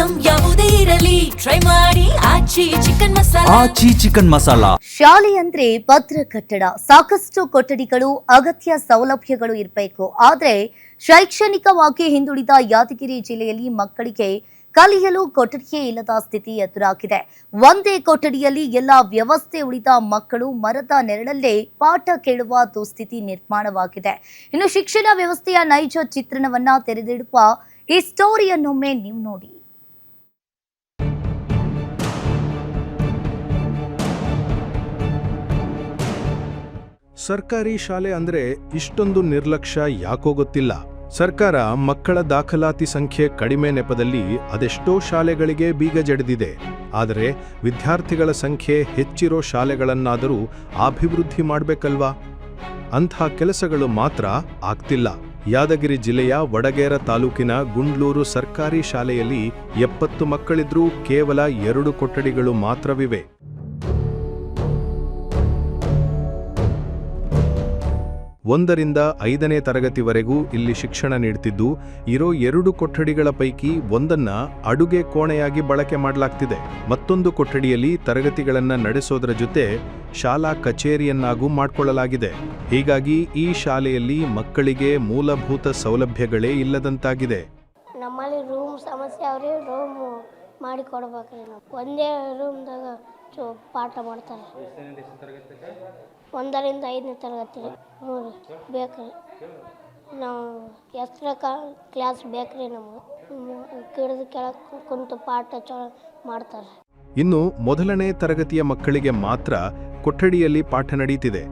Item ಯಾವುದೇ ಇರಲಿ try ಮಾಡಿ ಆಚಿ ಚಿಕನ್ ಮಸಾಲಾ. ಆಚಿ ಚಿಕನ್ ಮಸಾಲಾ. ಶಾಲೆ ಅಂದ್ರೆ ಭದ್ರ ಕಟ್ಟಡ, ಸಾಕಷ್ಟು ಕೊಠಡಿಗಳು, ಅಗತ್ಯ ಸೌಲಭ್ಯಗಳು ಇರಬೇಕು. ಆದ್ರೆ ಶೈಕ್ಷಣಿಕವಾಗಿ ಹಿಂದುಳಿದ ಯಾದಗಿರಿ ಜಿಲ್ಲೆಯಲ್ಲಿ ಮಕ್ಕಳಿಗೆ ಕಲಿಯಲು ಕೊಠಡಿಯೇ ಇಲ್ಲದ ಸ್ಥಿತಿ ಎದುರಾಗಿದೆ. ಒಂದೇ ಕೊಠಡಿಯಲ್ಲಿ ಎಲ್ಲಾ ವ್ಯವಸ್ಥೆ ಉಳಿದ ಮಕ್ಕಳು ಮರದ ನೆರಳಲ್ಲೇ ಪಾಠ ಕೇಳುವ ದುಸ್ಥಿತಿ ನಿರ್ಮಾಣವಾಗಿದೆ. ಇನ್ನು ಶಿಕ್ಷಣ ವ್ಯವಸ್ಥೆಯ ನೈಜ ಚಿತ್ರಣವನ್ನ ತೆರೆದಿಡುವ ಈ ಸ್ಟೋರಿಯನ್ನೊಮ್ಮೆ ನೀವು ನೋಡಿ. ಸರ್ಕಾರಿ ಶಾಲೆ ಅಂದ್ರೆ ಇಷ್ಟೊಂದು ನಿರ್ಲಕ್ಷ್ಯ ಯಾಕೋ ಗೊತ್ತಿಲ್ಲ. ಸರ್ಕಾರ ಮಕ್ಕಳ ದಾಖಲಾತಿ ಸಂಖ್ಯೆ ಕಡಿಮೆ ನೆಪದಲ್ಲಿ ಅದೆಷ್ಟೋ ಶಾಲೆಗಳಿಗೆ ಬೀಗ ಜಡಿದಿದೆ. ಆದರೆ ವಿದ್ಯಾರ್ಥಿಗಳ ಸಂಖ್ಯೆ ಹೆಚ್ಚಿರೋ ಶಾಲೆಗಳನ್ನಾದರೂ ಅಭಿವೃದ್ಧಿ ಮಾಡಬೇಕಲ್ವಾ? ಅಂಥ ಕೆಲಸಗಳು ಮಾತ್ರ ಆಗ್ತಿಲ್ಲ. ಯಾದಗಿರಿ ಜಿಲ್ಲೆಯ ವಡಗೇರ ತಾಲೂಕಿನ ಗುಂಡ್ಲೂರು ಸರ್ಕಾರಿ ಶಾಲೆಯಲ್ಲಿ 70 ಮಕ್ಕಳಿದ್ರೂ ಕೇವಲ 2 ಕೊಠಡಿಗಳು ಮಾತ್ರವಿವೆ. 1ರಿಂದ 5ನೇ ತರಗತಿವರೆಗೂ ಇಲ್ಲಿ ಶಿಕ್ಷಣ ನೀಡುತ್ತಿದ್ದು, ಇರೋ 2 ಕೊಠಡಿಗಳ ಪೈಕಿ ಒಂದನ್ನ ಅಡುಗೆ ಕೋಣೆಯಾಗಿ ಬಳಕೆ ಮಾಡಲಾಗ್ತಿದೆ. ಮತ್ತೊಂದು ಕೊಠಡಿಯಲ್ಲಿ ತರಗತಿಗಳನ್ನು ನಡೆಸೋದರ ಜೊತೆ ಶಾಲಾ ಕಚೇರಿಯನ್ನಾಗೂ ಮಾಡಿಕೊಳ್ಳಲಾಗಿದೆ. ಹೀಗಾಗಿ ಈ ಶಾಲೆಯಲ್ಲಿ ಮಕ್ಕಳಿಗೆ ಮೂಲಭೂತ ಸೌಲಭ್ಯಗಳೇ ಇಲ್ಲದಂತಾಗಿದೆ. ನಮ್ಮಲ್ಲಿ ರೂಮ್ ಸಮಸ್ಯೆ ಅವ್ರಿ, ರೂಮ್ ಮಾಡಿ ಕೊಡ್ಬೇಕ್ರಿ. ಒಂದೇ ರೂಮ್ದಾಗ ಪಾಠ ಮಾಡ್ತಾರೆ. 1ರಿಂದ 5ನೇ ತರಗತಿ ಬೇಕ್ರಿ. ನಾವು ಎಕ್ಸ್ಟ್ರಾ ಕ್ಲಾಸ್ ಬೇಕ್ರಿ. ನಮಗೆ ಗಿಡದ ಕೆಳಗೆ ಕುಂತು ಪಾಠ ಮಾಡ್ತಾರೆ. ಇನ್ನು 1ನೇ ತರಗತಿಯ ಮಕ್ಕಳಿಗೆ ಮಾತ್ರ ಕೊಠಡಿಯಲ್ಲಿ ಪಾಠ ನಡೀತಿದೆ.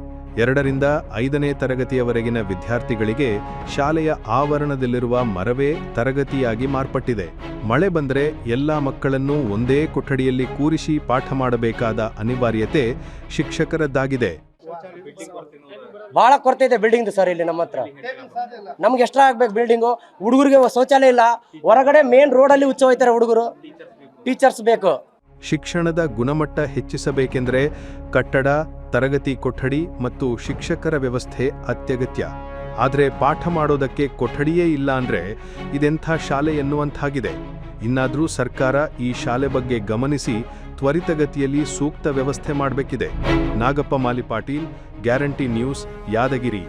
2ರಿಂದ 5ನೇ ತರಗತಿಯವರೆಗಿನ ವಿದ್ಯಾರ್ಥಿಗಳಿಗೆ ಶಾಲೆಯ ಆವರಣದಲ್ಲಿರುವ ಮರವೇ ತರಗತಿಯಾಗಿ ಮಾರ್ಪಟ್ಟಿದೆ. ಮಳೆ ಬಂದರೆ ಎಲ್ಲ ಮಕ್ಕಳನ್ನೂ ಒಂದೇ ಕೊಠಡಿಯಲ್ಲಿ ಕೂರಿಸಿ ಪಾಠ ಮಾಡಬೇಕಾದ ಅನಿವಾರ್ಯತೆ ಶಿಕ್ಷಕರದ್ದಾಗಿದೆ. ಬಹಳ ಕೊರತೆ ಇದೆ ಬಿಲ್ಡಿಂಗ್ ಸರ್. ಇಲ್ಲಿ ನಮ್ಮ ಹತ್ರ ನಮ್ಗೆ ಎಕ್ಸ್ಟ್ರಾ ಆಗ್ಬೇಕು ಬಿಲ್ಡಿಂಗು. ಹುಡುಗರಿಗೆ ಶೌಚಾಲಯ ಇಲ್ಲ. ಹೊರಗಡೆ ಮೇನ್ ರೋಡಲ್ಲಿ ಹುಚ್ಚ ಹೋಯ್ತಾರೆ ಹುಡುಗರು. ಟೀಚರ್ಸ್ ಬೇಕು. ಶಿಕ್ಷಣದ ಗುಣಮಟ್ಟ ಹೆಚ್ಚಿಸಬೇಕೆಂದರೆ ಕಟ್ಟಡ, ತರಗತಿ ಕೊಠಡಿ ಮತ್ತು ಶಿಕ್ಷಕರ ವ್ಯವಸ್ಥೆ ಅತ್ಯಗತ್ಯ. ಆದರೆ ಪಾಠ ಮಾಡೋದಕ್ಕೆ ಕೊಠಡಿಯೇ ಇಲ್ಲ ಅಂದ್ರೆ ಇದೆಂಥ ಶಾಲೆ ಎನ್ನುವಂತಾಗಿದೆ. ಇನ್ನಾದರೂ ಸರ್ಕಾರ ಈ ಶಾಲೆ ಬಗ್ಗೆ ಗಮನಿಸಿ ತ್ವರಿತಗತಿಯಲ್ಲಿ ಸೂಕ್ತ ವ್ಯವಸ್ಥೆ ಮಾಡಬೇಕಿದೆ. ನಾಗಪ್ಪ ಮಾಲಿ ಪಾಟೀಲ್, ಗ್ಯಾರಂಟಿ ನ್ಯೂಸ್, ಯಾದಗಿರಿ.